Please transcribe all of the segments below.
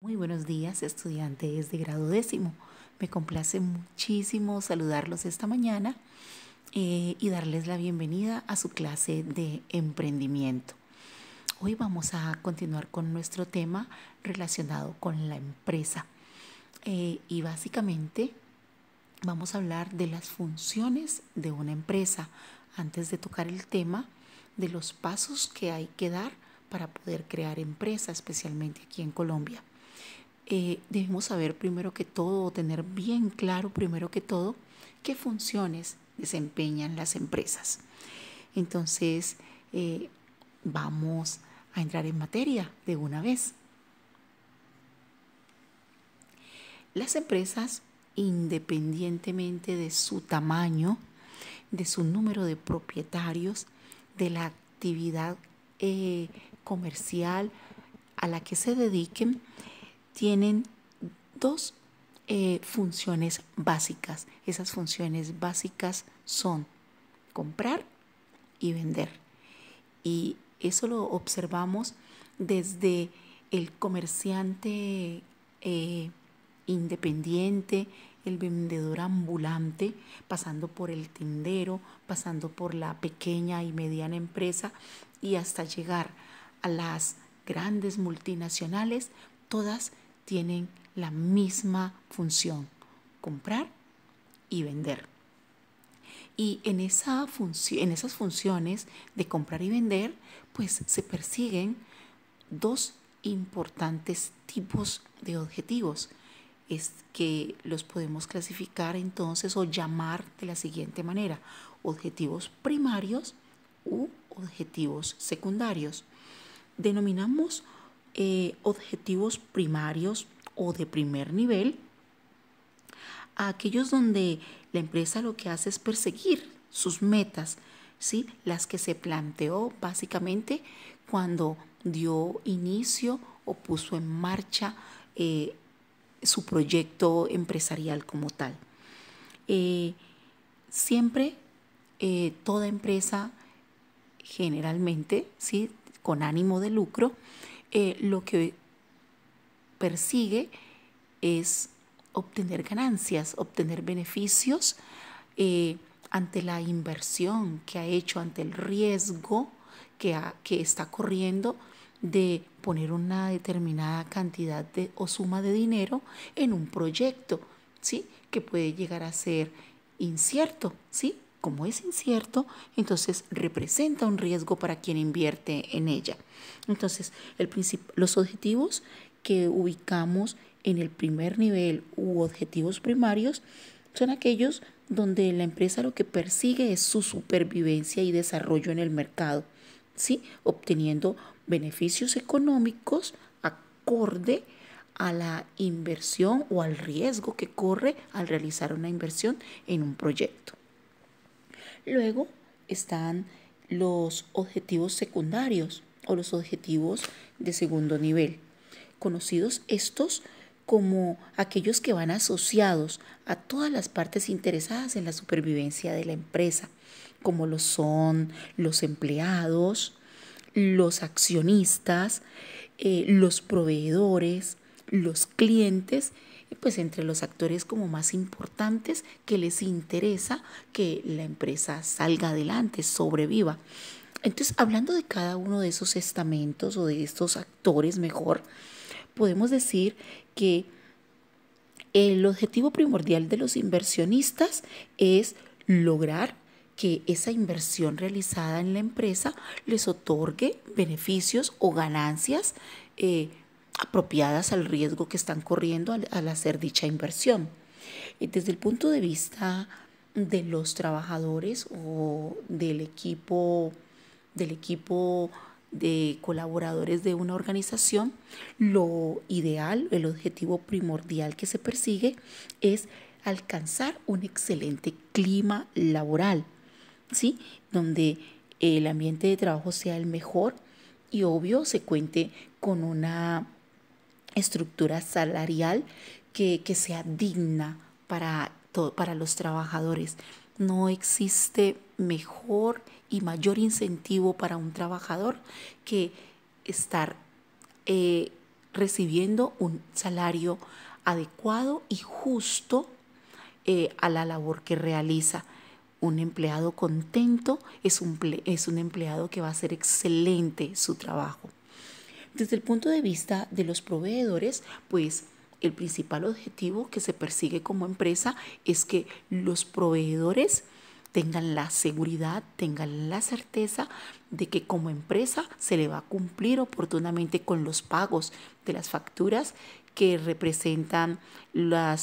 Muy buenos días, estudiantes de grado décimo. Me complace muchísimo saludarlos esta mañana y darles la bienvenida a su clase de emprendimiento. Hoy vamos a continuar con nuestro tema relacionado con la empresa y básicamente vamos a hablar de las funciones de una empresa antes de tocar el tema de los pasos que hay que dar para poder crear empresa, especialmente aquí en Colombia. Debemos saber primero que todo, o tener bien claro primero que todo, qué funciones desempeñan las empresas. Entonces, vamos a entrar en materia de una vez. Las empresas, independientemente de su tamaño, de su número de propietarios, de la actividad comercial a la que se dediquen, tienen dos funciones básicas. Esas funciones básicas son comprar y vender. Y eso lo observamos desde el comerciante independiente, el vendedor ambulante, pasando por el tendero, pasando por la pequeña y mediana empresa y hasta llegar a las grandes multinacionales. Todas tienen la misma función: comprar y vender. Y en esas funciones de comprar y vender, pues se persiguen dos importantes tipos de objetivos. Es que los podemos clasificar entonces o llamar de la siguiente manera: objetivos primarios u objetivos secundarios. Denominamos objetivos primarios o de primer nivel a aquellos donde la empresa lo que hace es perseguir sus metas, ¿sí? Las que se planteó básicamente cuando dio inicio o puso en marcha su proyecto empresarial como tal. Siempre toda empresa, generalmente, ¿sí?, con ánimo de lucro, lo que persigue es obtener ganancias, obtener beneficios ante la inversión que ha hecho, ante el riesgo que está corriendo de poner una determinada cantidad o suma de dinero en un proyecto, ¿sí?, que puede llegar a ser incierto, ¿sí? Como es incierto, entonces representa un riesgo para quien invierte en ella. Entonces, los objetivos que ubicamos en el primer nivel u objetivos primarios son aquellos donde la empresa lo que persigue es su supervivencia y desarrollo en el mercado, ¿sí?, obteniendo beneficios económicos acorde a la inversión o al riesgo que corre al realizar una inversión en un proyecto. Luego están los objetivos secundarios o los objetivos de segundo nivel, conocidos estos como aquellos que van asociados a todas las partes interesadas en la supervivencia de la empresa, como lo son los empleados, los accionistas, los proveedores, los clientes, pues entre los actores como más importantes que les interesa que la empresa salga adelante, sobreviva. Entonces, hablando de cada uno de esos estamentos o de estos actores mejor, podemos decir que el objetivo primordial de los inversionistas es lograr que esa inversión realizada en la empresa les otorgue beneficios o ganancias apropiadas al riesgo que están corriendo al hacer dicha inversión. Desde el punto de vista de los trabajadores o del equipo de colaboradores de una organización, lo ideal, el objetivo primordial que se persigue es alcanzar un excelente clima laboral, ¿sí?, donde el ambiente de trabajo sea el mejor y obvio se cuente con una estructura salarial que sea digna para los trabajadores. No existe mejor y mayor incentivo para un trabajador que estar recibiendo un salario adecuado y justo a la labor que realiza. Un empleado contento es un empleado que va a hacer excelente su trabajo. Desde el punto de vista de los proveedores, pues el principal objetivo que se persigue como empresa es que los proveedores tengan la seguridad, tengan la certeza de que como empresa se le va a cumplir oportunamente con los pagos de las facturas que representan la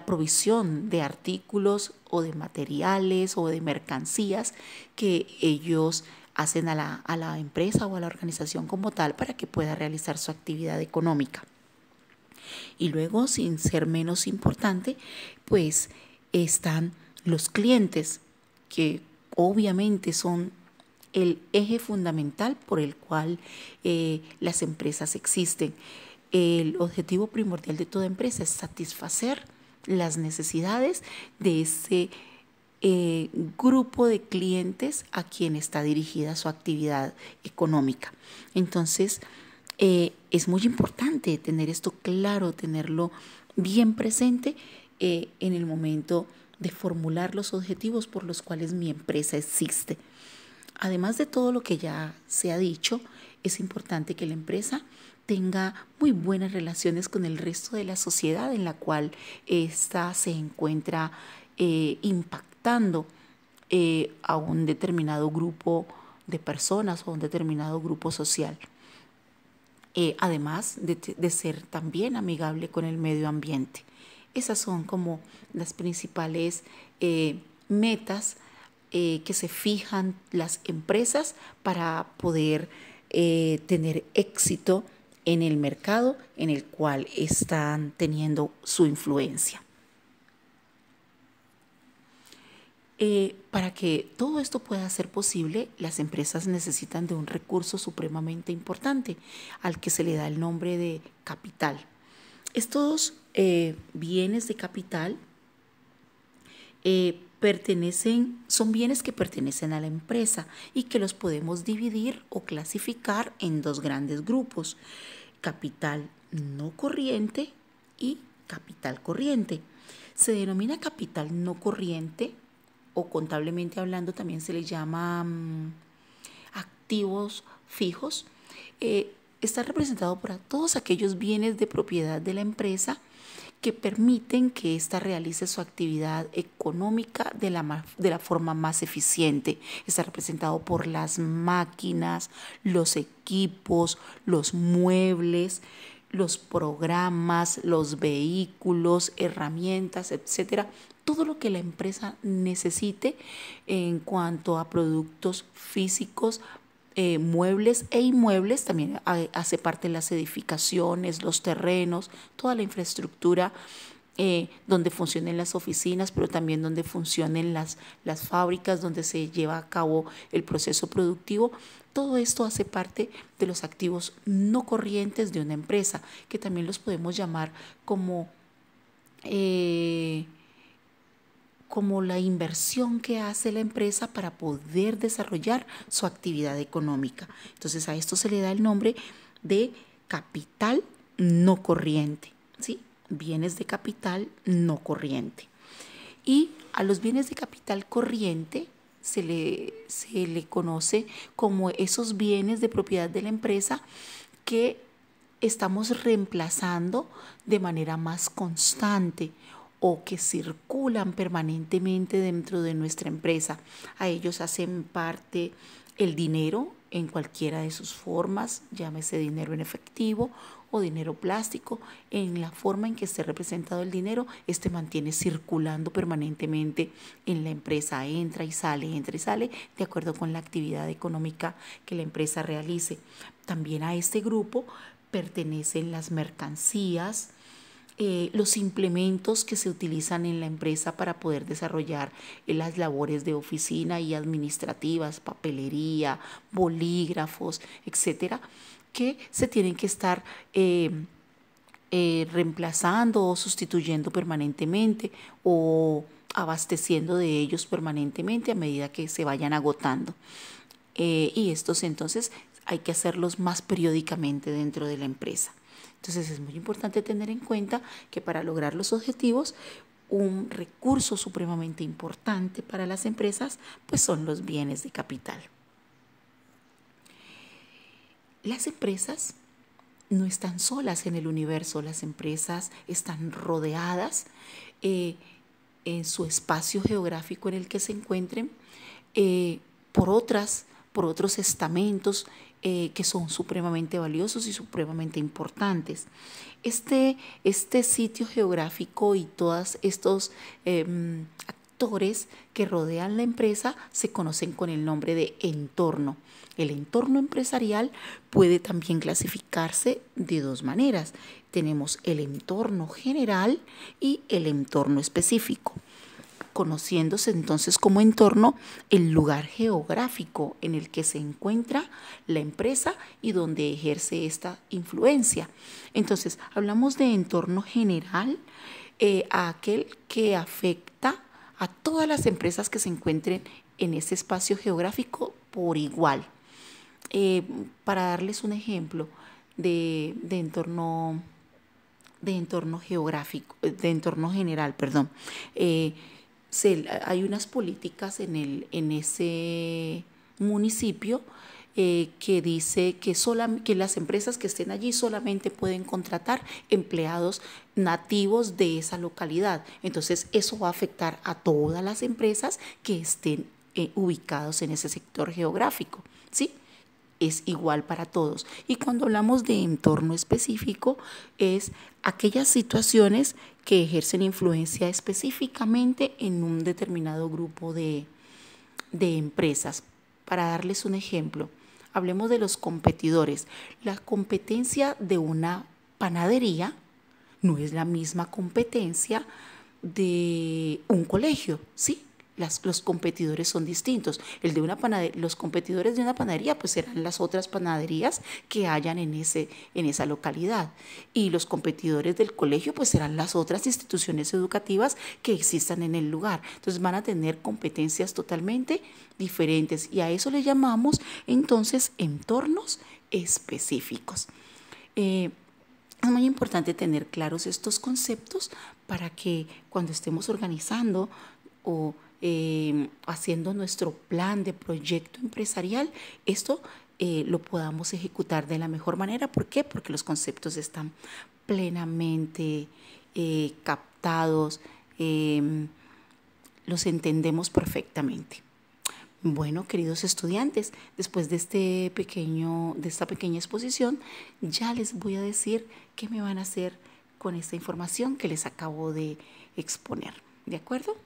provisión de artículos o de materiales o de mercancías que ellos hacen a la empresa o a la organización como tal para que pueda realizar su actividad económica. Y luego, sin ser menos importante, pues están los clientes, que obviamente son el eje fundamental por el cual las empresas existen. El objetivo primordial de toda empresa es satisfacer las necesidades de ese grupo de clientes a quien está dirigida su actividad económica. Entonces, es muy importante tener esto claro, tenerlo bien presente en el momento de formular los objetivos por los cuales mi empresa existe. Además de todo lo que ya se ha dicho, es importante que la empresa tenga muy buenas relaciones con el resto de la sociedad en la cual ésta se encuentra impactando a un determinado grupo de personas o a un determinado grupo social. Además de ser también amigable con el medio ambiente. Esas son como las principales metas que se fijan las empresas para poder tener éxito en el mercado en el cual están teniendo su influencia. Para que todo esto pueda ser posible, las empresas necesitan de un recurso supremamente importante, al que se le da el nombre de capital. Estos bienes de capital son bienes que pertenecen a la empresa y que los podemos dividir o clasificar en dos grandes grupos: capital no corriente y capital corriente. Se denomina capital no corriente, o contablemente hablando también se le llama activos fijos. Está representado por todos aquellos bienes de propiedad de la empresa que permiten que ésta realice su actividad económica de la forma más eficiente. Está representado por las máquinas, los equipos, los muebles, los programas, los vehículos, herramientas, etcétera. Todo lo que la empresa necesite en cuanto a productos físicos, muebles e inmuebles. También hace parte de las edificaciones, los terrenos, toda la infraestructura donde funcionen las oficinas, pero también donde funcionen las fábricas, donde se lleva a cabo el proceso productivo. Todo esto hace parte de los activos no corrientes de una empresa, que también los podemos llamar como la inversión que hace la empresa para poder desarrollar su actividad económica. Entonces a esto se le da el nombre de capital no corriente, ¿sí? Bienes de capital no corriente. Y a los bienes de capital corriente se le conoce como esos bienes de propiedad de la empresa que estamos reemplazando de manera más constante o que circulan permanentemente dentro de nuestra empresa. A ellos hacen parte el dinero en cualquiera de sus formas, llámese dinero en efectivo o dinero plástico. En la forma en que esté representado el dinero, este mantiene circulando permanentemente en la empresa, entra y sale, de acuerdo con la actividad económica que la empresa realice. También a este grupo pertenecen las mercancías, los implementos que se utilizan en la empresa para poder desarrollar las labores de oficina y administrativas, papelería, bolígrafos, etcétera, que se tienen que estar reemplazando o sustituyendo permanentemente o abasteciendo de ellos permanentemente a medida que se vayan agotando. Y estos entonces hay que hacerlos más periódicamente dentro de la empresa. Entonces es muy importante tener en cuenta que para lograr los objetivos, un recurso supremamente importante para las empresas, pues son los bienes de capital. Las empresas no están solas en el universo, las empresas están rodeadas en su espacio geográfico en el que se encuentren por otros estamentos que son supremamente valiosos y supremamente importantes. Este sitio geográfico y todos estos actores que rodean la empresa se conocen con el nombre de entorno. El entorno empresarial puede también clasificarse de dos maneras. Tenemos el entorno general y el entorno específico, conociéndose entonces como entorno el lugar geográfico en el que se encuentra la empresa y donde ejerce esta influencia. Entonces, hablamos de entorno general, a aquel que afecta a todas las empresas que se encuentren en ese espacio geográfico por igual. Para darles un ejemplo de entorno geográfico, de entorno general, perdón. Hay unas políticas en ese municipio que dice que las empresas que estén allí solamente pueden contratar empleados nativos de esa localidad. Entonces, eso va a afectar a todas las empresas que estén ubicados en ese sector geográfico, ¿sí? Es igual para todos. Y cuando hablamos de entorno específico, es aquellas situaciones que ejercen influencia específicamente en un determinado grupo de empresas. Para darles un ejemplo, hablemos de los competidores. La competencia de una panadería no es la misma competencia de un colegio, ¿sí? Los competidores son distintos. Los competidores de una panadería pues serán las otras panaderías que hayan en esa localidad. Y los competidores del colegio pues serán las otras instituciones educativas que existan en el lugar. Entonces van a tener competencias totalmente diferentes y a eso le llamamos entonces entornos específicos. Es muy importante tener claros estos conceptos para que cuando estemos organizando o haciendo nuestro plan de proyecto empresarial, esto lo podamos ejecutar de la mejor manera. ¿Por qué? Porque los conceptos están plenamente captados, los entendemos perfectamente. Bueno, queridos estudiantes, después de esta pequeña exposición, ya les voy a decir qué me van a hacer con esta información que les acabo de exponer. ¿De acuerdo?